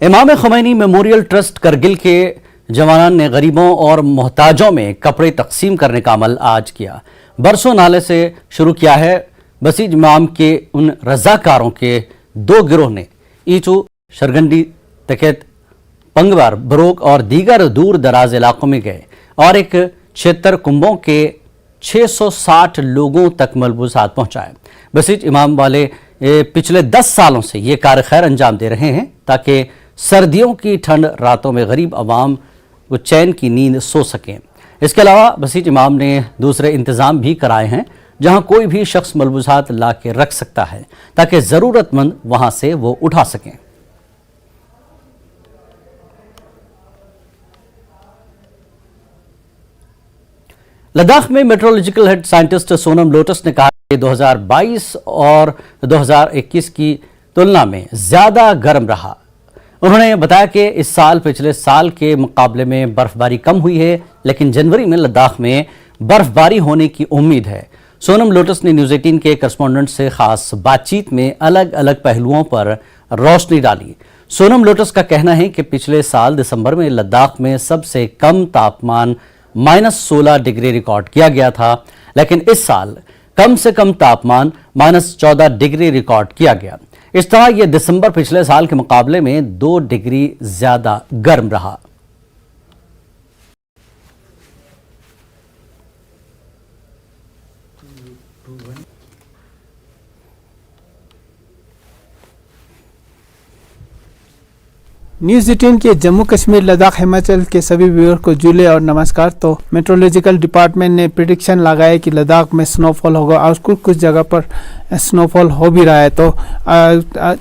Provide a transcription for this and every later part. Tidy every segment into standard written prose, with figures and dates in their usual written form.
इमाम Khomeini memorial trust Kargil के जवानान ने गरीबों और मोहताजों में कपड़े तकसीम करने का अमल आज किया। बरसों नाले से शुरू किया है। बसीज इमाम के उन रजाकारों के दो गिरोह ने ईचू, शरगंडी, तकेत, पंगवार, बरोक और दीगर दूर दराज इलाकों में गए और एक 76 कुंबों के 660 लोगों तक मलबूसात पहुंचाए। बसीज इमाम वाले पिछले 10 सालों से ये कार खैर अंजाम दे रहे हैं ताकि सर्दियों की ठंड रातों में गरीब आवाम को चैन की नींद सो सकें। इसके अलावा बसीज इमाम ने दूसरे इंतज़ाम भी कराए हैं जहां कोई भी शख्स मलबूसात ला के रख सकता है ताकि ज़रूरतमंद वहां से वो उठा सकें। लद्दाख में metrological head scientist Sonam Lotus ने कहा कि 2022 और 2021 की तुलना में ज़्यादा गर्म रहा। उन्होंने बताया कि इस साल पिछले साल के मुकाबले में बर्फबारी कम हुई है, लेकिन जनवरी में लद्दाख में बर्फबारी होने की उम्मीद है। सोनम लोटस ने न्यूज़ 18 के करस्पॉन्डेंट से खास बातचीत में अलग अलग पहलुओं पर रोशनी डाली। सोनम लोटस का कहना है कि पिछले साल दिसंबर में लद्दाख में सबसे कम तापमान -16 डिग्री रिकॉर्ड किया गया था, लेकिन इस साल कम से कम तापमान -14 डिग्री रिकॉर्ड किया गया। इस तरह यह दिसंबर पिछले साल के मुकाबले में 2 डिग्री ज्यादा गर्म रहा। न्यूज़ 18 के जम्मू कश्मीर, लद्दाख, हिमाचल के सभी व्यूअर को जुले और नमस्कार। तो मेट्रोलॉजिकल डिपार्टमेंट ने प्रिडिक्शन लगाया कि लद्दाख में स्नोफॉल होगा और कुछ जगह पर स्नोफॉल हो भी रहा है। तो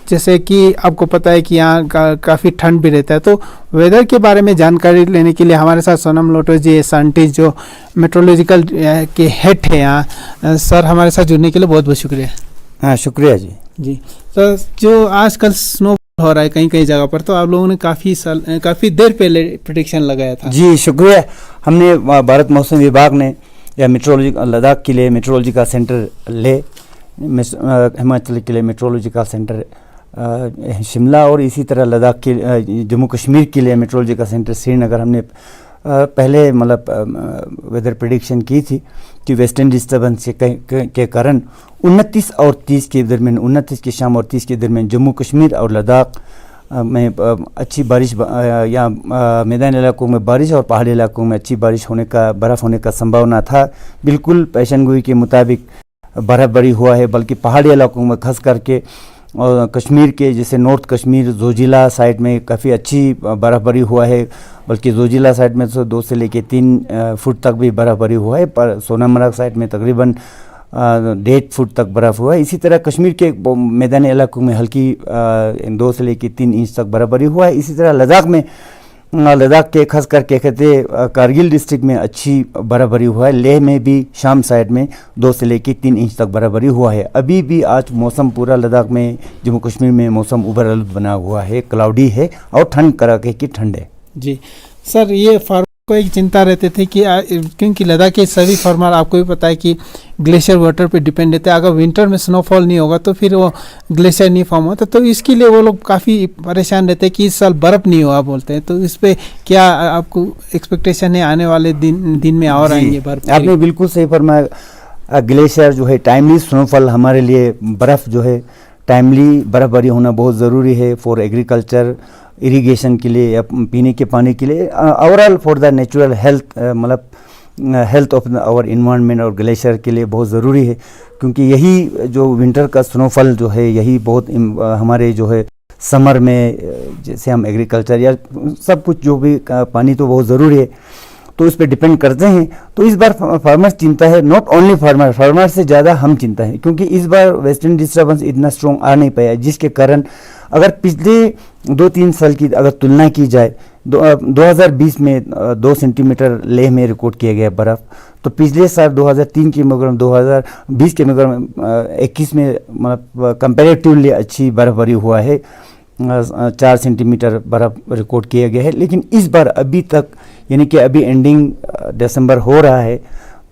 जैसे कि आपको पता है कि यहाँ काफ़ी ठंड भी रहता है। तो वेदर के बारे में जानकारी लेने के लिए हमारे साथ सोनम लोटस जी, साइंटिस्ट जो मेट्रोलॉजिकल के हेड है यहाँ। सर, हमारे साथ जुड़ने के लिए बहुत बहुत शुक्रिया। हाँ, शुक्रिया जी। तो जो आजकल स्नो हो रहा है कहीं कहीं जगह पर, तो आप लोगों ने काफ़ी देर पहले प्रेडिक्शन लगाया था। जी शुक्रिया। हमने भारत मौसम विभाग ने या मेट्रोलॉजी लद्दाख के लिए मेट्रोलॉजी का सेंटर ले, हिमाचल के लिए मेट्रोलॉजी का सेंटर शिमला और इसी तरह लद्दाख के जम्मू कश्मीर के लिए मेट्रोलॉजी का सेंटर श्रीनगर हमने पहले वेदर प्रेडिक्शन की थी कि वेस्टर्न डिस्टर्बेंस के कारण 29 और 30 के दरमियान, 29 की शाम और 30 के दरमियान जम्मू कश्मीर और लद्दाख में अच्छी बारिश या मैदानी इलाकों में बारिश और पहाड़ी इलाकों में अच्छी बारिश होने का, बर्फ़ होने का संभावना था। बिल्कुल पेशेनगोई के मुताबिक बर्फबारी हुआ है, बल्कि पहाड़ी इलाकों में खास करके और कश्मीर के जैसे नॉर्थ कश्मीर, जोजिला साइड में काफ़ी अच्छी बर्फबारी हुआ है, बल्कि जोजिला साइड में तो 2 से लेकर 3 फुट तक भी बर्फबारी हुआ है, पर सोनामर्ग साइड में तकरीबन 1.5 फुट तक बर्फ़ हुआ है। इसी तरह कश्मीर के मैदानी इलाकों में हल्की 2 से लेकर 3 इंच तक बर्फबारी हुआ है। इसी तरह लद्दाख के खास करके कहते कारगिल डिस्ट्रिक्ट में अच्छी बर्फबारी हुआ है। लेह में भी शाम साइड में 2 से लेकर 3 इंच तक बर्फबारी हुआ है। अभी भी आज मौसम पूरा लद्दाख में, जम्मू कश्मीर में मौसम उबर आलूद बना हुआ है, क्लाउडी है और ठंड कड़ाके की ठंड है। जी सर, ये फार्मर को एक चिंता रहती थी कि क्योंकि लद्दाख के सभी फार्मर, आपको भी पता है कि ग्लेशियर वाटर पे डिपेंड रहते हैं। अगर विंटर में स्नोफॉल नहीं होगा तो फिर वो ग्लेशियर नहीं फॉर्म होता, तो इसके लिए वो लोग काफ़ी परेशान रहते हैं कि इस साल बर्फ़ नहीं हुआ बोलते हैं। तो इस पर क्या आपको एक्सपेक्टेशन है आने वाले दिन में और आएंगे बर्फ़? आपने बिल्कुल सही फरमाया। ग्लेशियर जो है, टाइमली स्नोफॉल हमारे लिए, बर्फ़ जो है टाइमली बर्फबारी होना बहुत ज़रूरी है फॉर एग्रीकल्चर, इरिगेशन के लिए या पीने के पानी के लिए, overall for the natural health, मतलब हेल्थ ऑफ आवर इन्वायरमेंट और ग्लेशियर के लिए बहुत ज़रूरी है। क्योंकि यही जो विंटर का स्नोफॉल जो है, यही बहुत हमारे जो है समर में जैसे हम एग्रीकल्चर या सब कुछ जो भी पानी तो बहुत ज़रूरी है, तो इस पर डिपेंड करते हैं। तो इस बार फार्मर्स चिंता है, नॉट ओनली फार्मर से ज़्यादा हम चिंता है, क्योंकि इस बार वेस्टर्न डिस्टर्बेंस इतना स्ट्रॉन्ग आ नहीं पाया, जिसके कारण अगर पिछले 2-3 साल की अगर तुलना की जाए, 2020 में 2 सेंटीमीटर लेह में रिकॉर्ड किया गया बर्फ़, तो पिछले साल 2003 के मुकाबले 2020 के मुकाबले 21 में मतलब कंपैरेटिवली अच्छी बर्फबारी हुआ है, 4 सेंटीमीटर बर्फ़ रिकॉर्ड किया गया है। लेकिन इस बार अभी तक, यानी कि अभी एंडिंग दिसंबर हो रहा है,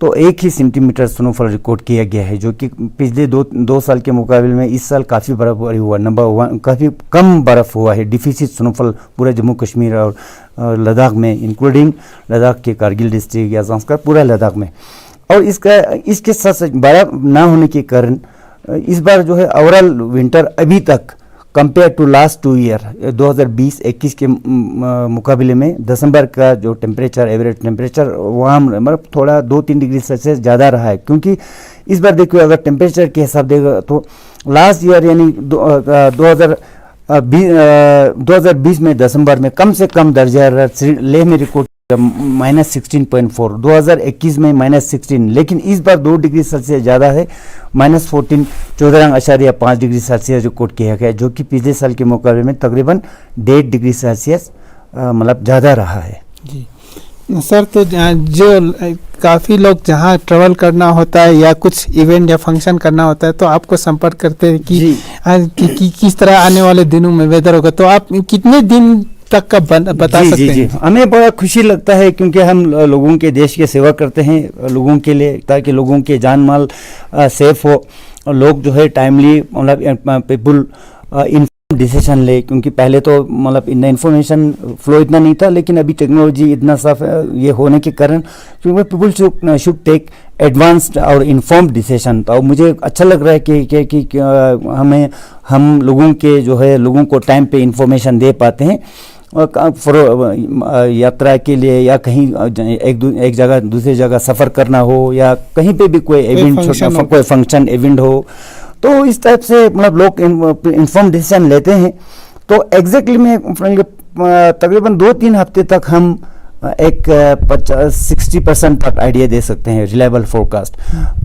तो 1 ही सेंटीमीटर स्नोफॉल रिकॉर्ड किया गया है, जो कि पिछले दो साल के मुकाबले में इस साल काफ़ी बर्फबारी हुआ। नंबर 1 काफ़ी कम बर्फ़ हुआ है, डिफिसिट स्नोफॉल पूरा जम्मू कश्मीर और लद्दाख में, इंक्लूडिंग लद्दाख के कारगिल डिस्ट्रिक्ट या ज़ांस्कर, पूरा लद्दाख में। और इसके साथ साथ बर्फ़ ना होने के कारण इस बार जो है ओवरऑल विंटर अभी तक कंपेयर टू लास्ट 2 ईयर 2020-21 के मुकाबले में दिसंबर का जो टेम्परेचर, एवरेज टेम्परेचर वहाँ मतलब थोड़ा 2-3 डिग्री सेल्सियस ज़्यादा रहा है। क्योंकि इस बार देखिए अगर टेम्परेचर के हिसाब देगा तो लास्ट ईयर यानी 2020 में दिसंबर में कम से कम दर्जा लेह में रिकॉर्ड -16.4, 2021 में -16, लेकिन इस बार 2 डिग्री सेल्सियस ज़्यादा है, -14 14.5 डिग्री सेल्सियस रिकॉर्ड किया गया, जो कि पिछले साल के मुकाबले में तकरीबन 1.5 डिग्री सेल्सियस मतलब ज़्यादा रहा है। जी सर, तो जो काफ़ी लोग जहाँ ट्रैवल करना होता है या कुछ इवेंट या फंक्शन करना होता है तो आपको संपर्क करते हैं कि किस तरह आने वाले दिनों में वेदर होगा, तो आप कितने दिन तक का बता सकते हैं? जी, हमें बड़ा खुशी लगता है क्योंकि हम लोगों के देश की सेवा करते हैं लोगों के लिए, ताकि लोगों के जान माल सेफ हो और लोग जो है टाइमली मतलब पीपल डिसीजन ले। क्योंकि पहले तो मतलब इन्फॉर्मेशन फ्लो इतना नहीं था, लेकिन अभी टेक्नोलॉजी इतना साफ ये होने के कारण क्योंकि पीपल शुड टेक एडवांस्ड और इन्फॉर्म्ड डिसीजन। तो मुझे अच्छा लग रहा है कि हम लोगों के जो है लोगों को टाइम पे इंफॉर्मेशन दे पाते हैं यात्रा के लिए, या कहीं एक जगह दूसरी जगह सफ़र करना हो, या कहीं पे भी कोई इवेंट, कोई फंक्शन इवेंट हो, तो इस टाइप से मतलब लोग इन्फॉर्म डिसीजन लेते हैं। तो एग्जैक्टली में तकरीबन 2-3 हफ्ते तक हम एक 60% तक आइडिया दे सकते हैं, रिलायबल फोरकास्ट।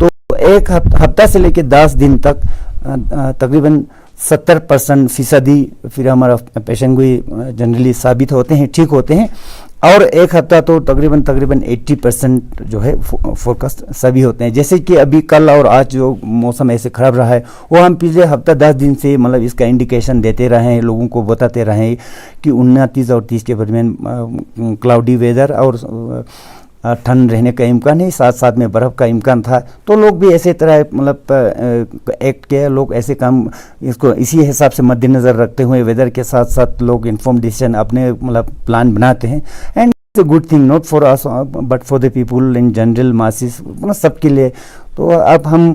तो एक हफ्ता से लेकर 10 दिन तक तकरीबन 70% फिर हमारा पेशेंगोई जनरली साबित होते हैं, ठीक होते हैं, और एक हफ्ता तो तकरीबन 80% जो है फोरकास्ट सभी होते हैं। जैसे कि अभी कल और आज जो मौसम ऐसे ख़राब रहा है, वो हम पिछले हफ्ता 10 दिन से मतलब इसका इंडिकेशन देते रहे हैं, लोगों को बताते रहे हैं कि 29 और 30 के दरमियान क्लाउडी वेदर और ठंड रहने का इम्कान है, साथ साथ में बर्फ़ का इम्कान था। तो लोग भी ऐसे तरह मतलब एक्ट किया, लोग ऐसे काम इसको इसी हिसाब से मद्देनज़र रखते हुए वेदर के साथ साथ लोग इन्फॉर्म डिसीजन अपने मतलब प्लान बनाते हैं। And it's a good thing not for us but for the people in general masses, मतलब सबके लिए। तो अब हम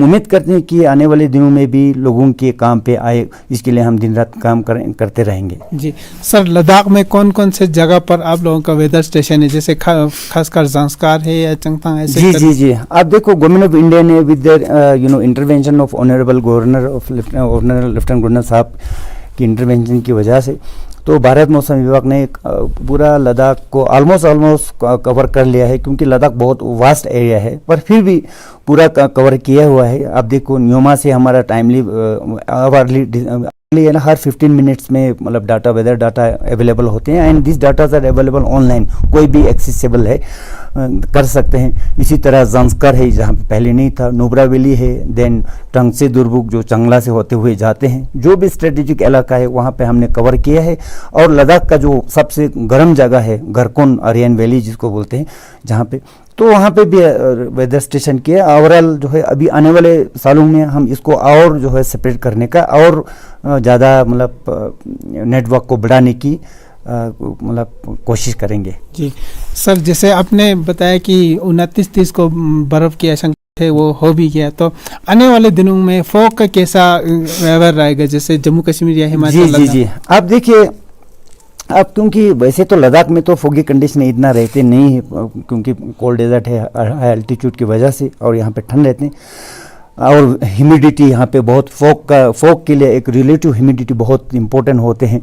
उम्मीद करते हैं कि आने वाले दिनों में भी लोगों के काम पे आए, इसके लिए हम दिन रात काम करते रहेंगे। जी सर, लद्दाख में कौन कौन से जगह पर आप लोगों का वेदर स्टेशन है, जैसे खासकर ज़ांस्कार है या चंगथांग ऐसे? जी आप देखो, गवर्नमेंट ऑफ इंडिया ने with their intervention of honourable governor of lieutenant governor साहब की इंटरवेंशन की वजह से तो भारत मौसम विभाग ने पूरा लद्दाख को ऑलमोस्ट कवर कर लिया है। क्योंकि लद्दाख बहुत वास्ट एरिया है, पर फिर भी पूरा कवर किया हुआ है। आप देखो, न्योमा से हमारा टाइमली है ना, हर 15 मिनट्स में मतलब वेदर डाटा अवेलेबल होते हैं, and this data are available online, कोई भी एक्सेसिबल है, कर सकते हैं। इसी तरह ज़ांस्कर है जहाँ पे पहले नहीं था, नुब्रा वैली है, देन टंगसे दुर्बुक जो चंगला से होते हुए जाते हैं, जो भी स्ट्रेटेजिक इलाका है वहाँ पे हमने कवर किया है। और लद्दाख का जो सबसे गर्म जगह है, गरकोन आर्यन वैली जिसको बोलते हैं, जहाँ पे तो वहाँ पे भी वेदर स्टेशन किया। ओवरऑल जो है अभी आने वाले सालों में हम इसको और जो है सेपरेट करने का और ज़्यादा मतलब नेटवर्क को बढ़ाने की मतलब कोशिश करेंगे। जी सर, जैसे आपने बताया कि 29-30 को बर्फ़ की आशंका है, वो हो भी गया, तो आने वाले दिनों में फॉग का कैसा वेदर रहेगा, जैसे जम्मू कश्मीर या हिमाचल? जी आप देखिए, अब क्योंकि वैसे तो लद्दाख में तो फोगी कंडीशन इतना रहते नहीं है, क्योंकि कोल्ड डेजर्ट है हाई एल्टीट्यूड की वजह से, और यहाँ पे ठंड रहते हैं, और ह्यूमिडिटी यहाँ पे बहुत फॉग के लिए एक रिलेटिव ह्यूमिडिटी बहुत इंपॉर्टेंट होते हैं,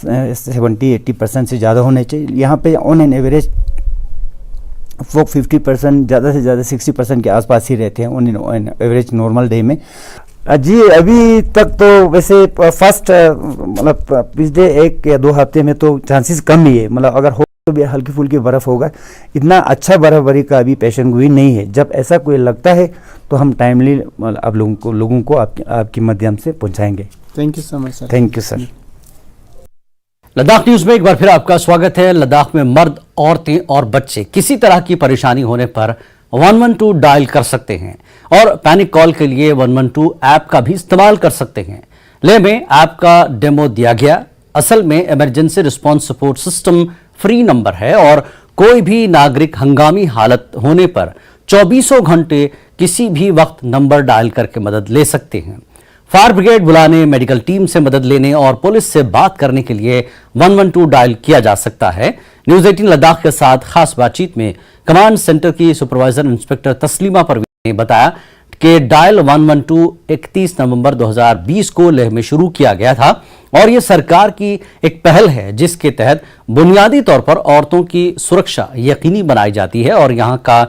70-80% से ज़्यादा होने चाहिए। यहाँ पे ऑन एन एवरेज फॉग 50%, ज़्यादा से ज़्यादा 60% के आसपास ही रहते हैं on an average normal day में। जी अभी तक तो वैसे फर्स्ट मतलब पिछले 1 या 2 हफ्ते में तो चांसेस कम ही है, मतलब अगर हो तो भी हल्की फुल्की बर्फ़ होगा, इतना अच्छा बर्फबारी का अभी पेशेंगोई नहीं है। जब ऐसा कोई लगता है तो हम टाइमली आप लोगों को आपके माध्यम से पहुंचाएंगे। Thank you so much sir. Thank you sir. Ladakh news में एक बार फिर आपका स्वागत है। लद्दाख में मर्द, औरतें और बच्चे किसी तरह की परेशानी होने पर 112 डायल कर सकते हैं और पैनिक कॉल के लिए 112 ऐप का भी इस्तेमाल कर सकते हैं। लेह में ऐप का डेमो दिया गया। असल में emergency response support system free number है और कोई भी नागरिक हंगामी हालत होने पर 24 घंटे किसी भी वक्त नंबर डायल करके मदद ले सकते हैं। फायर ब्रिगेड बुलाने, मेडिकल टीम से मदद लेने और पुलिस से बात करने के लिए 112 डायल किया जा सकता है। न्यूज़ 18 लद्दाख के साथ खास बातचीत में कमांड सेंटर की सुपरवाइजर इंस्पेक्टर तस्लीमा परवीन ने बताया कि डायल 112 31 नवंबर 2020 को लेह में शुरू किया गया था और ये सरकार की एक पहल है जिसके तहत बुनियादी तौर पर औरतों की सुरक्षा यकीनी बनाई जाती है और यहाँ का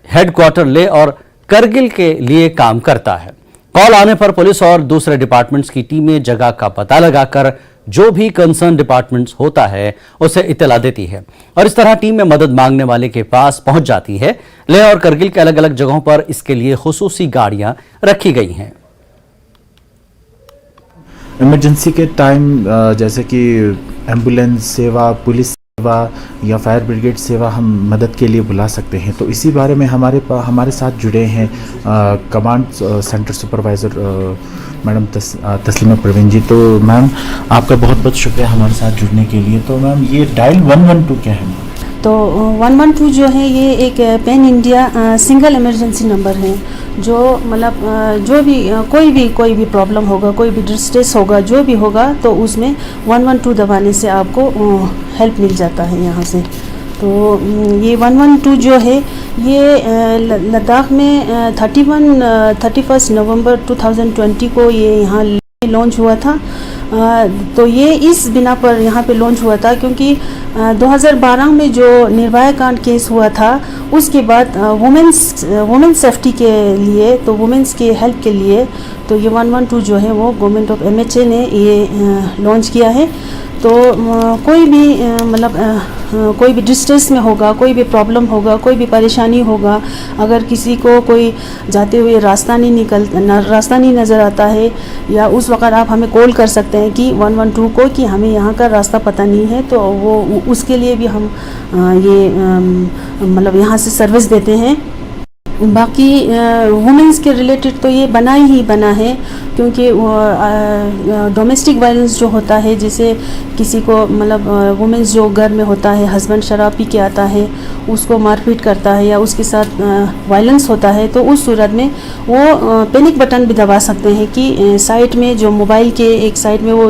हेडक्वार्टर लेह और करगिल के लिए काम करता है। कॉल आने पर पुलिस और दूसरे डिपार्टमेंट्स की टीमें जगह का पता लगाकर जो भी कंसर्न डिपार्टमेंट्स होता है उसे इत्तला देती है और इस तरह टीम में मदद मांगने वाले के पास पहुंच जाती है। लेह और करगिल के अलग अलग जगहों पर इसके लिए खुसूसी गाड़ियां रखी गई हैं। इमरजेंसी के टाइम जैसे कि एम्बुलेंस सेवा, पुलिस सेवा या फायर ब्रिगेड सेवा हम मदद के लिए बुला सकते हैं। तो इसी बारे में हमारे साथ जुड़े हैं command centre supervisor madam Taslima Parveen ji. तो मैम आपका बहुत बहुत शुक्रिया हमारे साथ जुड़ने के लिए। तो मैम ये डायल 112 क्या है? तो 112 जो है ये एक pan India single emergency number है जो मतलब जो भी कोई भी प्रॉब्लम होगा, कोई भी डिस्ट्रेस होगा, जो भी होगा तो उसमें 112 दबाने से आपको हेल्प मिल जाता है यहाँ से। तो ये 112 जो है ये लद्दाख में 31 नवंबर 2020 को ये यहाँ लॉन्च हुआ था। तो ये इस बिना पर यहाँ पे लॉन्च हुआ था क्योंकि 2012 में जो निर्भया कांड केस हुआ था उसके बाद वुमेन्स सेफ्टी के लिए, तो वुमेन्स के हेल्प के लिए तो ये 112 जो है वो गवर्नमेंट ऑफ MHA ने ये लॉन्च किया है। तो कोई भी मतलब कोई भी डिस्ट्रेस में होगा, कोई भी प्रॉब्लम होगा, कोई भी परेशानी होगा, अगर किसी को कोई जाते हुए रास्ता नहीं नज़र आता है या उस वक़्त आप हमें कॉल कर सकते हैं कि 112 को कि हमें यहाँ का रास्ता पता नहीं है। तो वो उसके लिए भी हम ये मतलब यहाँ से सर्विस देते हैं। बाकी वुमेंस के रिलेटेड तो ये बना है क्योंकि डोमेस्टिक वायलेंस जो होता है, जैसे किसी को मतलब वुमेंस जो घर में होता है, हस्बैंड शराब पी के आता है, उसको मारपीट करता है या उसके साथ वायलेंस होता है, तो उस सूरत में वो पैनिक बटन भी दबा सकते हैं कि साइड में जो मोबाइल के एक साइड में वो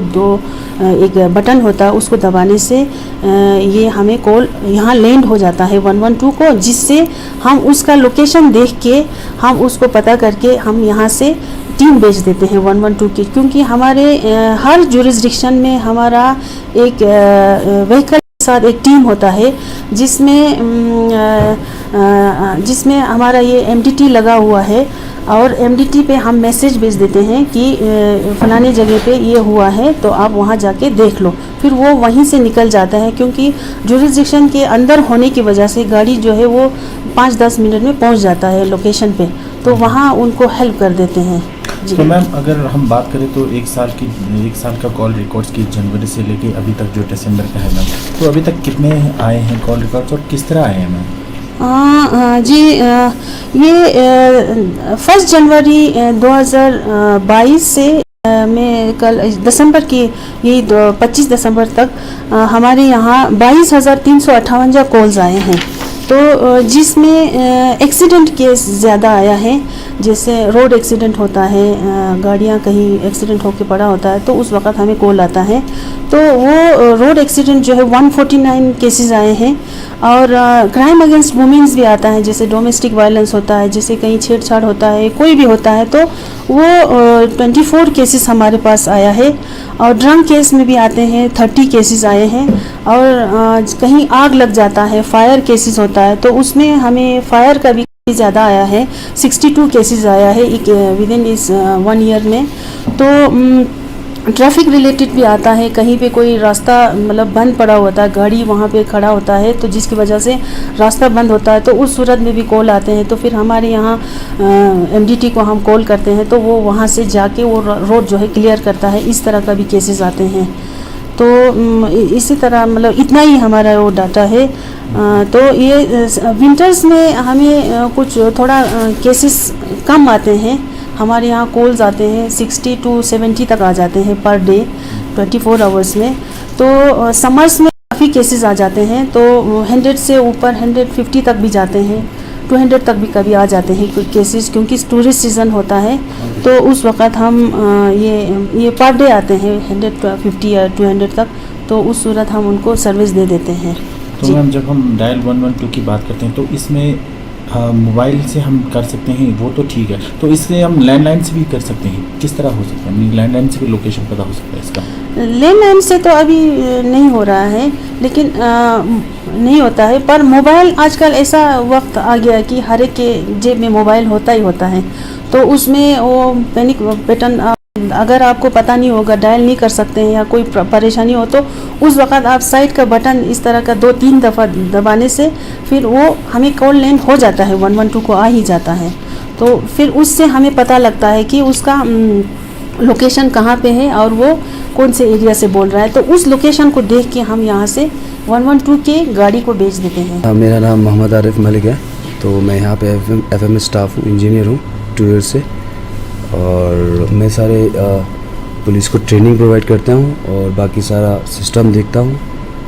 एक बटन होता है, उसको दबाने से ये हमें कॉल यहाँ लैंड हो जाता है 112 को, जिससे हम उसका लोकेशन देख के हम उसको पता करके हम यहाँ से टीम भेज देते हैं 112 की। क्योंकि हमारे हर जुरिस्डिक्शन में हमारा एक व्हीकल के साथ एक टीम होता है जिसमें हमारा ये MDT लगा हुआ है और MDT पे हम मैसेज भेज देते हैं कि फलाने जगह पे ये हुआ है तो आप वहाँ जाके देख लो। फिर वो वहीं से निकल जाता है क्योंकि जुरिस्डिक्शन के अंदर होने की वजह से गाड़ी जो है वो 5-10 मिनट में पहुँच जाता है लोकेशन पे, तो वहाँ उनको हेल्प कर देते हैं। तो मैम अगर हम बात करें तो एक साल का कॉल रिकॉर्ड्स की जनवरी से लेके अभी तक जो दिसंबर का है मैम, तो अभी तक कितने आए हैं कॉल रिकॉर्ड्स और किस तरह आए हैं मैम? जी ये 1 जनवरी 2022 से मैं कल दिसंबर की यही 25 दिसंबर तक हमारे यहाँ 22,358 कॉल्स आए हैं। तो जिसमें एक्सीडेंट केस ज़्यादा आया है, जैसे रोड एक्सीडेंट होता है, गाड़ियाँ कहीं एक्सीडेंट होकर पड़ा होता है तो उस वक़्त हमें कॉल आता है। तो वो रोड एक्सीडेंट जो है 149 केसेस आए हैं और क्राइम अगेंस्ट वुमेन्स भी आता है, जैसे डोमेस्टिक वायलेंस होता है, जैसे कहीं छेड़छाड़ होता है, कोई भी होता है तो वो 24 केसेस हमारे पास आया है। और ड्रंक केस में भी आते हैं 30 केसेस आए हैं और कहीं आग लग जाता है, फायर केसेस होता है तो उसमें हमें फायर का भी ज़्यादा आया है, 62 केसेस आया है विद इन इस 1 ईयर में। तो ट्रैफिक रिलेटेड भी आता है, कहीं पे कोई रास्ता मतलब बंद पड़ा होता है, गाड़ी वहाँ पे खड़ा होता है तो जिसकी वजह से रास्ता बंद होता है तो उस सूरत में भी कॉल आते हैं। तो फिर हमारे यहाँ MDT को हम कॉल करते हैं तो वो वहाँ से जाके वो रोड जो है क्लियर करता है। इस तरह का भी केसेस आते हैं। तो इसी तरह मतलब इतना ही हमारा वो डाटा है। तो ये विंटर्स में हमें कुछ थोड़ा केसेस कम आते हैं। हमारे यहाँ कॉल्स आते हैं 60 to 70 तक आ जाते हैं पर डे 24 आवर्स में। तो समर्स में काफ़ी केसेस आ जाते हैं, तो 100 से ऊपर 150 तक भी जाते हैं, 200 तक भी कभी आ जाते हैं कुछ केसेस, क्योंकि टूरिस्ट सीज़न होता है। तो उस वक़्त हम ये पर डे आते हैं 150 या 200 तक, तो उस सूरत हम उनको सर्विस दे देते हैं। तो मैम जब हम डायल 112 की बात करते हैं तो इसमें मोबाइल से हम कर सकते हैं, वो तो ठीक है, तो इससे हम लैंडलाइन से भी कर सकते हैं, किस तरह हो सकता है? लैंडलाइन से भी लोकेशन पता हो सकता है इसका? लैंडलाइन से तो अभी नहीं हो रहा है, लेकिन नहीं होता है। पर मोबाइल आजकल ऐसा वक्त आ गया कि हर एक के जेब में मोबाइल होता ही होता है, तो उसमें वो पैनिक पैटर्न अगर आपको पता नहीं होगा, डायल नहीं कर सकते हैं या कोई परेशानी हो, तो उस वक़्त आप साइड का बटन इस तरह का 2-3 दफ़ा दबाने से फिर वो हमें कॉल लैंड हो जाता है, 112 को आ ही जाता है। तो फिर उससे हमें पता लगता है कि उसका लोकेशन कहाँ पे है और वो कौन से एरिया से बोल रहा है, तो उस लोकेशन को देख के हम यहाँ से 112 के गाड़ी को भेज देते हैं। मेरा नाम मोहम्मद आरिफ मलिक है, तो मैं यहाँ पे FM स्टाफ हूँ, इंजीनियर हूँ 2 ईयर से, और मैं सारे पुलिस को ट्रेनिंग प्रोवाइड करता हूँ और बाकी सारा सिस्टम देखता हूँ,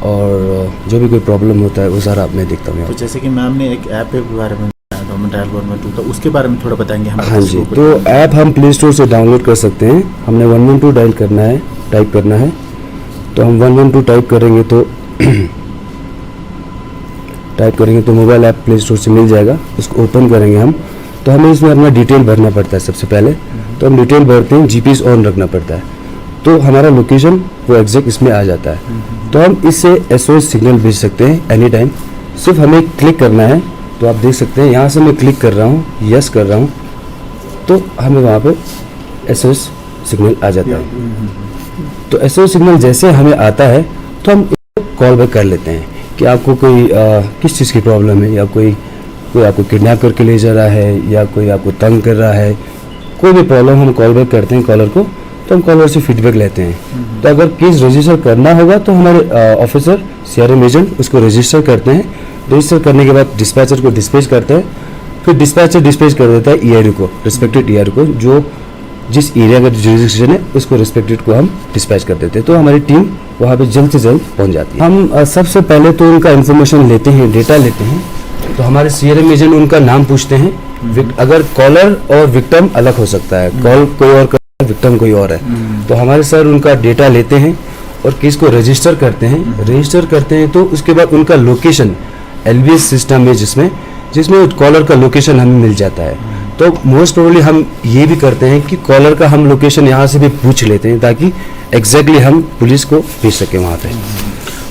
और जो भी कोई प्रॉब्लम होता है वो सारा मैं देखता हूँ। तो जैसे कि मैम ने एक ऐप के बारे में बताया था, डायल 112, तो उसके बारे में थोड़ा बताएंगे हमें? हाँ जी, तो ऐप हम प्ले स्टोर से डाउनलोड कर सकते हैं। हमने 112 डायल करना है, टाइप करना है, तो हम 112 टाइप करेंगे तो मोबाइल ऐप प्ले स्टोर से मिल जाएगा। उसको ओपन करेंगे हम, तो हमें इसमें अपना डिटेल भरना पड़ता है। सबसे पहले तो हम डिटेल भरते हैं, GPS ऑन रखना पड़ता है, तो हमारा लोकेशन वो एग्जैक्ट इसमें आ जाता है। तो हम इससे SOS सिग्नल भेज सकते हैं एनी टाइम। सिर्फ हमें क्लिक करना है, तो आप देख सकते हैं यहाँ से मैं क्लिक कर रहा हूँ, यस कर रहा हूँ, तो हमें वहाँ पे SOS सिग्नल आ जाता है। तो SOS सिग्नल जैसे हमें आता है तो हम कॉल बैक कर लेते हैं कि आपको कोई किस चीज़ की प्रॉब्लम है, या कोई आपको किडनैप करके ले जा रहा है, या कोई आपको तंग कर रहा है, कोई भी प्रॉब्लम हम कॉल बैक करते हैं कॉलर को, तो हम कॉलर से फीडबैक लेते हैं। तो अगर केस रजिस्टर करना होगा तो हमारे ऑफिसर CRM एजेंट उसको रजिस्टर करते हैं। रजिस्टर करने के बाद डिस्पैचर को डिस्पैच करते हैं, फिर डिस्पैचर डिस्पैच कर देता है ERU को, रिस्पेक्टेड ERU को, जो जिस एरिया का जुरिडिक्शन है उसको रिस्पेक्टेड को हम डिस्पैच कर देते हैं। तो हमारी टीम वहाँ पे जल्द से जल्द पहुँच जाती है। हम सबसे पहले तो उनका इन्फॉर्मेशन लेते हैं, डेटा लेते हैं, तो हमारे CRM एजेंट उनका नाम पूछते हैं। अगर कॉलर और विक्टिम अलग हो सकता है, कॉल कोई और कर, विक्टिम कोई और है, तो हमारे सर उनका डेटा लेते हैं और केस को रजिस्टर करते हैं। तो उसके बाद उनका लोकेशन LBS सिस्टम में जिसमें कॉलर का लोकेशन हमें मिल जाता है। तो मोस्ट प्रोबेबली हम ये भी करते हैं कि कॉलर का हम लोकेशन यहाँ से भी पूछ लेते हैं, ताकि एग्जैक्टली हम पुलिस को भेज सकें वहाँ पे।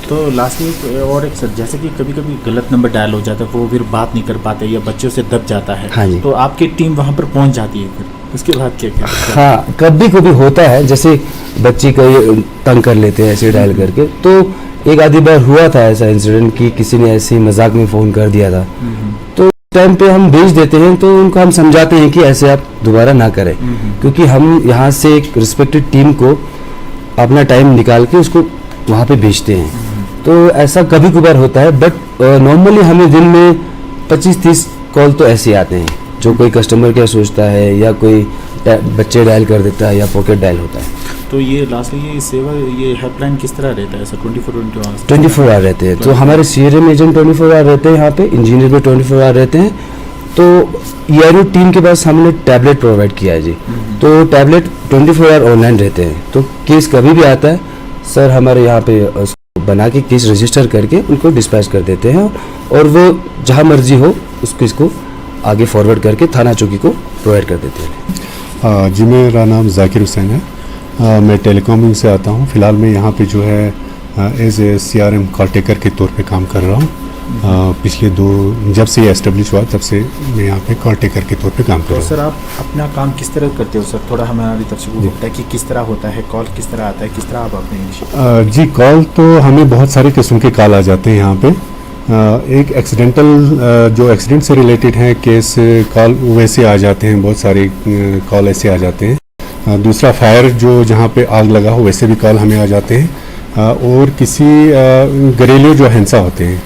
तो लास्ट में और एक सर, जैसे कि कभी कभी गलत नंबर डायल हो जाता है, वो फिर बात नहीं कर पाते या बच्चों से दब जाता है, हाँ जी, तो आपकी टीम वहाँ पर पहुँच जाती है, फिर उसके बाद क्या? हाँ, कभी होता है, जैसे बच्ची का ये तंग कर लेते हैं ऐसे डायल करके। तो एक आधी बार हुआ था ऐसा इंसिडेंट कि किसी ने ऐसे मजाक में फ़ोन कर दिया था, तो टाइम पे हम भेज देते हैं, तो उनको हम समझाते हैं कि ऐसे आप दोबारा ना करें, क्योंकि हम यहाँ से एक रिस्पेक्टेड टीम को अपना टाइम निकाल के उसको वहाँ पे भेजते हैं। तो ऐसा कभी कभार होता है, बट नॉर्मली हमें दिन में 25-30 कॉल तो ऐसे आते हैं, जो कोई कस्टमर क्या सोचता है, या कोई बच्चे डायल कर देता है, या पॉकेट डायल होता है। तो ये लास्टली ये सेवा, ये हेल्पलाइन किस तरह रहता है सर? 24 आवर रहते हैं। तो हमारे CRM एजेंट 24 आवर रहते हैं यहाँ पे, इंजीनियर भी 24 आवर रहते हैं। तो ERU टीम के पास हमने टैबलेट प्रोवाइड किया है जी, तो टैबलेट 24 आवर ऑनलाइन रहते हैं। तो केस कभी भी आता है, सर हमारे यहाँ पे बना के केस रजिस्टर करके उनको डिस्पैच कर देते हैं, और वो जहाँ मर्जी हो उस केस को आगे फॉरवर्ड करके थाना चौकी को प्रोवाइड कर देते हैं। जी, मेरा नाम जाकिर हुसैन है, मैं टेलीकॉमिंग से आता हूँ। फ़िलहाल मैं यहाँ पे जो है as a CRM call taker के तौर पे काम कर रहा हूँ। पिछले जब से ये एस्टेब्लिश हुआ तब से मैं यहाँ पे कॉल टेकर के तौर पे काम कर रहा हूँ। सर आप अपना काम किस तरह करते हो सर? थोड़ा हमारी तरफ से बताए कि किस तरह होता है, कॉल किस तरह आता है, किस तरह आप अपने जी, कॉल तो हमें बहुत सारे किस्म के कॉल आ जाते हैं यहाँ पे। एक एक्सीडेंटल जो एक्सीडेंट से रिलेटेड है केस कॉल वैसे आ जाते हैं, बहुत सारे कॉल ऐसे आ जाते हैं। दूसरा फायर जो जहाँ पे आग लगा हो वैसे भी कॉल हमें आ जाते हैं, और किसी घरेलू जो हिंसा होते हैं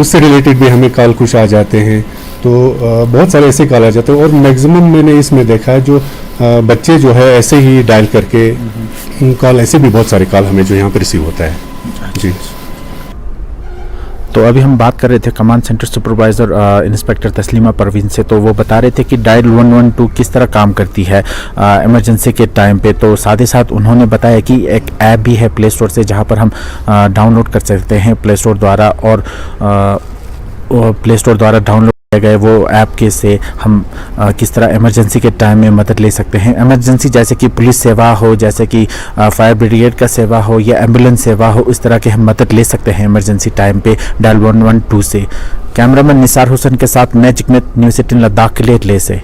उससे रिलेटेड भी हमें कॉल कुछ आ जाते हैं। तो बहुत सारे ऐसे कॉल आ जाते हैं और मैक्सिमम मैंने इसमें देखा है जो बच्चे जो है ऐसे ही डायल करके कॉल, ऐसे भी बहुत सारे कॉल हमें जो यहाँ पर रिसीव होता है जी। तो अभी हम बात कर रहे थे command centre supervisor inspector Taslima Parveen से, तो वो बता रहे थे कि डायल 112 किस तरह काम करती है इमरजेंसी के टाइम पे। तो साथ ही साथ उन्होंने बताया कि एक ऐप भी है प्ले स्टोर से जहां पर हम डाउनलोड कर सकते हैं प्ले स्टोर द्वारा, और प्ले स्टोर द्वारा डाउनलोड किया गए वो ऐप के से हम किस तरह इमरजेंसी के टाइम में मदद ले सकते हैं। इमरजेंसी जैसे कि पुलिस सेवा हो, जैसे कि फायर ब्रिगेड का सेवा हो या एम्बुलेंस सेवा हो, इस तरह के हम मदद ले सकते हैं इमरजेंसी टाइम पे डायल 112 से। कैमरामैन निसार हुसैन के साथ मैं जिकमत, न्यूज़ 18 लद्दाख के लिए ले से।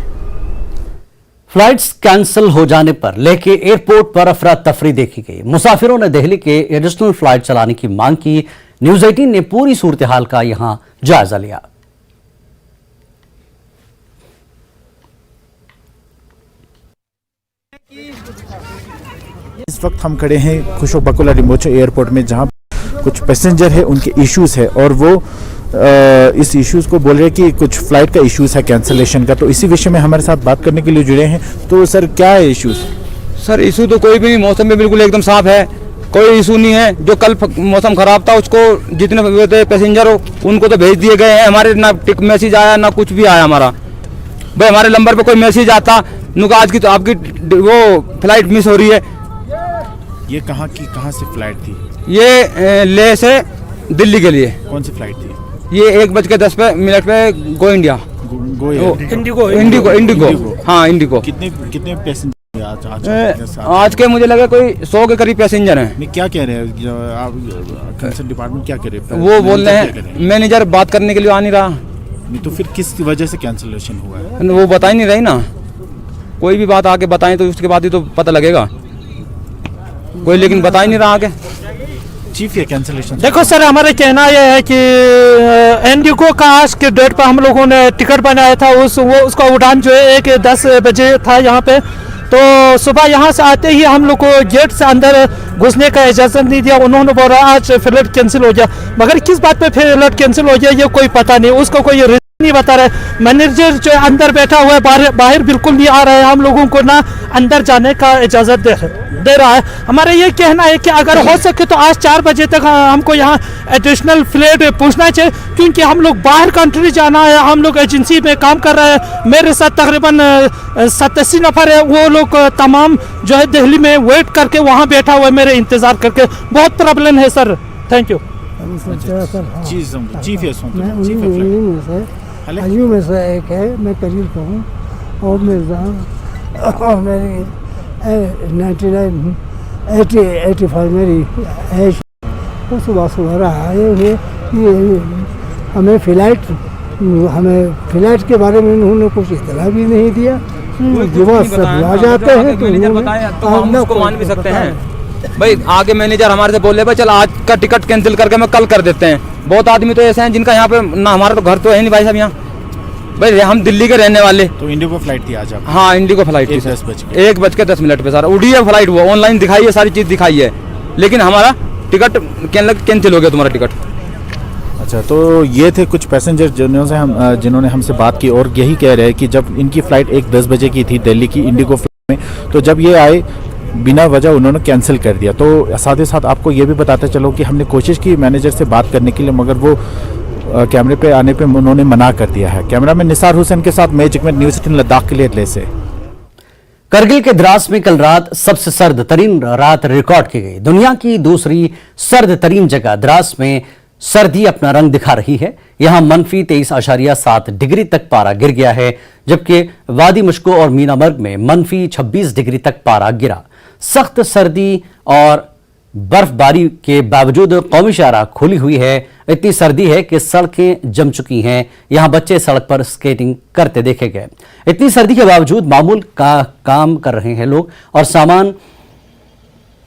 फ्लाइट्स कैंसिल हो जाने पर लेके एयरपोर्ट पर अफरा तफरी देखी गई। मुसाफिरों ने दिल्ली के एडिशनल फ्लाइट चलाने की मांग की। न्यूज़ 18 ने पूरी सूरत हाल का यहां जायजा लिया। इस वक्त हम खड़े हैं खुशो बकुला रिमोचो एयरपोर्ट में, जहां कुछ पैसेंजर है उनके इश्यूज है और वो इस इश्यूज को बोल रहे हैं कि कुछ फ्लाइट का इश्यूज है कैंसिलेशन का। तो इसी विषय में हमारे साथ बात करने के लिए जुड़े हैं। तो सर क्या है इश्यूज? सर इशू तो कोई भी नहीं, मौसम भी बिल्कुल एकदम साफ है, कोई इशू नहीं है। जो कल मौसम खराब था उसको जितने पैसेंजर हो उनको तो भेज दिए गए हैं। हमारे ना टिक मैसेज आया ना कुछ भी आया हमारा। भाई हमारे नंबर पे कोई मैसेज आता नुका आज की तो आपकी वो फ्लाइट मिस हो रही है। ये कहाँ से फ्लाइट थी? ये लेह से दिल्ली के लिए। कौन सी फ्लाइट थी? ये 1:10 पे गो इंडिया, इंडिगो। हाँ इंडिगो। कितने पैसेंजर आज के मुझे लगा कोई 100 के करीब पैसेंजर हैं। नहीं, क्या कह रहे हैं आप कंसर्न डिपार्टमेंट, क्या कह रहे हैं? वो बोल रहे हैं मैनेजर बात करने के लिए आ नहीं रहा। नहीं तो फिर किस वजह से कैंसिलेशन हुआ है? वो बता ही नहीं रही ना। कोई भी बात आके बताएं तो उसके बाद ही तो पता लगेगा। कोई लेकिन बता ही नहीं रहा आगे। चीफ ये कैंसिलेशन देखो सर, हमारा कहना यह है कि इंडिगो का आज के डेट पर हम लोगों ने टिकट बनाया था, उसका उड़ान जो है 1:10 बजे था यहाँ पे। तो सुबह यहाँ से आते ही हम लोग को गेट से अंदर घुसने का इजाज़त नहीं दिया। उन्होंने बोला आज फ्लाइट कैंसिल हो गया, मगर किस बात पे फ्लाइट कैंसिल हो गया ये कोई पता नहीं, उसका कोई नहीं बता रहे। मैनेजर जो अंदर बैठा हुआ है बाहर बिल्कुल नहीं आ रहा है, हम लोगों को ना अंदर जाने का इजाज़त दे रहा है। हमारा ये कहना है कि अगर हो सके तो आज 4 बजे तक हमको यहाँ एडिशनल फ्लाइट पूछना चाहिए, क्योंकि हम लोग बाहर कंट्री जाना है। हम लोग एजेंसी में काम कर रहे हैं, मेरे साथ तकरीबन 87 नफर है। वो लोग तमाम जो है दिल्ली में वेट करके वहाँ बैठा हुआ है मेरे इंतज़ार करके। बहुत प्रॉब्लम है सर। Thank you. आयु में से एक है, मैं करीब का हूँ और मेरी 99 85 मेरी एज। तो सुबह आए हुए ये हमें फ्लाइट के बारे में उन्होंने कुछ इतना भी नहीं दिया। दिवस सब आ जाते हैं तो हम उसको मान भी सकते हैं। भाई आगे मैनेजर हमारे से बोले भाई चल आज का टिकट कैंसिल करके मैं कल कर देते हैं। बहुत आदमी तो ऐसे हैं जिनका यहाँ पे ना, हमारा तो घर तो है नहीं भाई साहब यहाँ। भाई हम दिल्ली के रहने वाले। तो इंडिगो फ्लाइट थी आज आप? हाँ इंडिगो फ्लाइट थी 1:10 पे सर। उड़ी है फ्लाइट, वो ऑनलाइन दिखाई है, सारी चीज़ दिखाई है, लेकिन हमारा टिकट कैंसिल हो गया तुम्हारा टिकट। अच्छा, तो ये थे कुछ पैसेंजर जिन्होंने हमसे बात की और यही कह रहे हैं कि जब इनकी फ़्लाइट 1:10 बजे की थी दिल्ली की इंडिगो फ्लाइट में, तो जब ये आए बिना वजह उन्होंने कैंसिल कर दिया। तो साथ ही साथ आपको ये भी बताते चलो कि हमने कोशिश की मैनेजर से बात करने के लिए, मगर वो कैमरे पे आने पे उन्होंने मना कर दिया है। कैमरामैन निसार हुसैन के साथ मैं जिकमत, न्यूज़ 18 लद्दाख के लिए से। करगिल के द्रास में कल रात सबसे सर्द तरीन रात रिकॉर्ड की गई। दुनिया की दूसरी सर्द तरीन जगह द्रास में सर्दी अपना रंग दिखा रही है। यहां -23.7 डिग्री तक पारा गिर गया है, जबकि वादी मुश्को और मीनामर्ग में -26 डिग्री तक पारा गिरा। सख्त सर्दी और बर्फबारी के बावजूद कौमी शाहराह खुली हुई है। इतनी सर्दी है कि सड़कें जम चुकी हैं। यहां बच्चे सड़क पर स्केटिंग करते देखे गए। इतनी सर्दी के बावजूद मामूल का काम कर रहे हैं लोग और सामान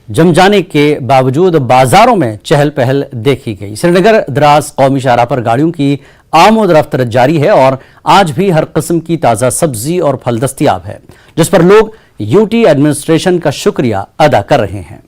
जम जाने के बावजूद बाजारों में चहल पहल देखी गई। श्रीनगर द्रास कौमी शाहराह पर गाड़ियों की आमद रफ्त जारी है और आज भी हर किस्म की ताज़ा सब्जी और फल दस्तियाब है, जिस पर लोग यूटी एडमिनिस्ट्रेशन का शुक्रिया अदा कर रहे हैं।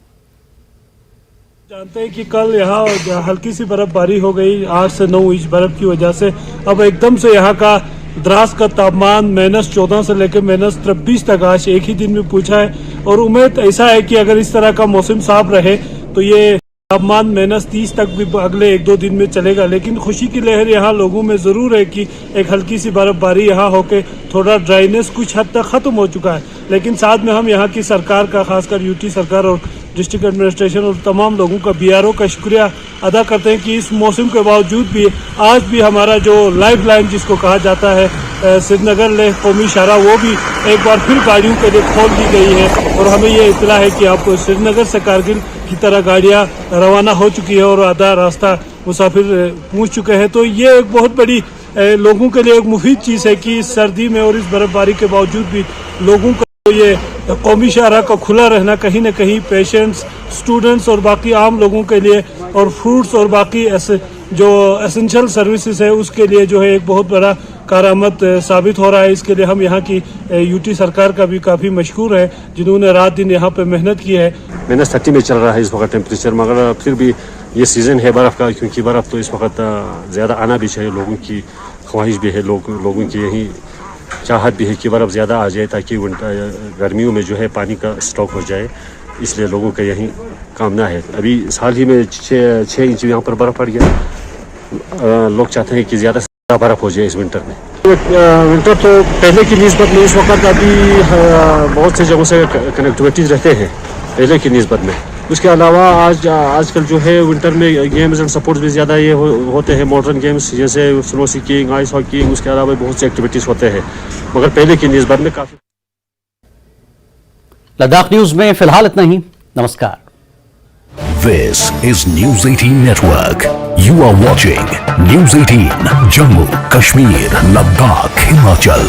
जानते हैं कि कल यहाँ हल्की सी बर्फबारी हो गई 8 से 9 इंच बर्फ की वजह से। अब एकदम से यहाँ का द्रास का तापमान -14 से लेकर -23 तक आज एक ही दिन में पहुंचा है। और उम्मीद ऐसा है कि अगर इस तरह का मौसम साफ रहे तो ये तापमान -30 तक भी अगले 1-2 दिन में चलेगा। लेकिन खुशी की लहर यहाँ लोगों में ज़रूर है कि एक हल्की सी बर्फबारी यहाँ होकर थोड़ा ड्राइनेस कुछ हद तक ख़त्म हो चुका है। लेकिन साथ में हम यहाँ की सरकार का, खासकर यूटी सरकार और डिस्ट्रिक्ट एडमिनिस्ट्रेशन और तमाम लोगों का, BRO का शुक्रिया अदा करते हैं कि इस मौसम के बावजूद भी आज भी हमारा जो लाइफ लाइन जिसको कहा जाता है श्रीनगर लेह कौमी शाहरा, वो भी एक बार फिर गाड़ियों के लिए खोल दी गई है। और हमें ये इत्तला है कि आप श्रीनगर से कारगिल की तरह गाड़ियाँ रवाना हो चुकी है और आधा रास्ता मुसाफिर पहुँच चुके हैं। तो ये एक बहुत बड़ी लोगों के लिए एक मुफीद चीज़ है कि इस सर्दी में और इस बर्फबारी के बावजूद भी लोगों को ये कौमी शाहरा का खुला रहना कहीं न कहीं पेशेंट्स, स्टूडेंट्स और बाकी आम लोगों के लिए, और फ्रूट्स और बाकी ऐसे जो एसेंशियल सर्विसेज है उसके लिए जो है एक बहुत बड़ा कारआमद साबित हो रहा है। इसके लिए हम यहाँ की यूटी सरकार का भी काफ़ी मशकूर है, जिन्होंने रात दिन यहाँ पे मेहनत की है। -30 में चल रहा है इस वक्त टेम्परेचर, मगर फिर भी ये सीज़न है बर्फ़ का, क्योंकि बर्फ़ तो इस वक्त ज़्यादा आना भी चाहिए। लोगों की ख्वाहिश भी है, लोगों की यही चाहत भी है कि बर्फ़ ज़्यादा आ जाए ताकि गर्मियों में जो है पानी का स्टॉक हो जाए। इसलिए लोगों का यही कामना है। अभी हाल ही में 6 इंच यहाँ पर बर्फ़ पड़ गया। लोग चाहते हैं कि ज़्यादा से ज़्यादा बर्फ़ हो जाए इस विंटर में। विंटर तो पहले की निस्बत में इस वक्त अभी बहुत से जगहों से कनेक्टिविटीज़ रहते हैं पहले की निस्बत में। उसके अलावा आजकल जो है विंटर में गेम्स एंड स्पोर्ट्स भी ज़्यादा ये होते हैं, मॉडर्न गेम्स जैसे स्नो स्कीइंग, आइस हॉकिंग, उसके अलावा बहुत से एक्टिविटीज़ होते हैं, मगर पहले की निस्बत में काफ़ी। लद्दाख न्यूज़ में फिलहाल इतना ही। नमस्कार। This is News 18 Network. You are watching News 18 Jammu, Kashmir, Ladakh, Himachal.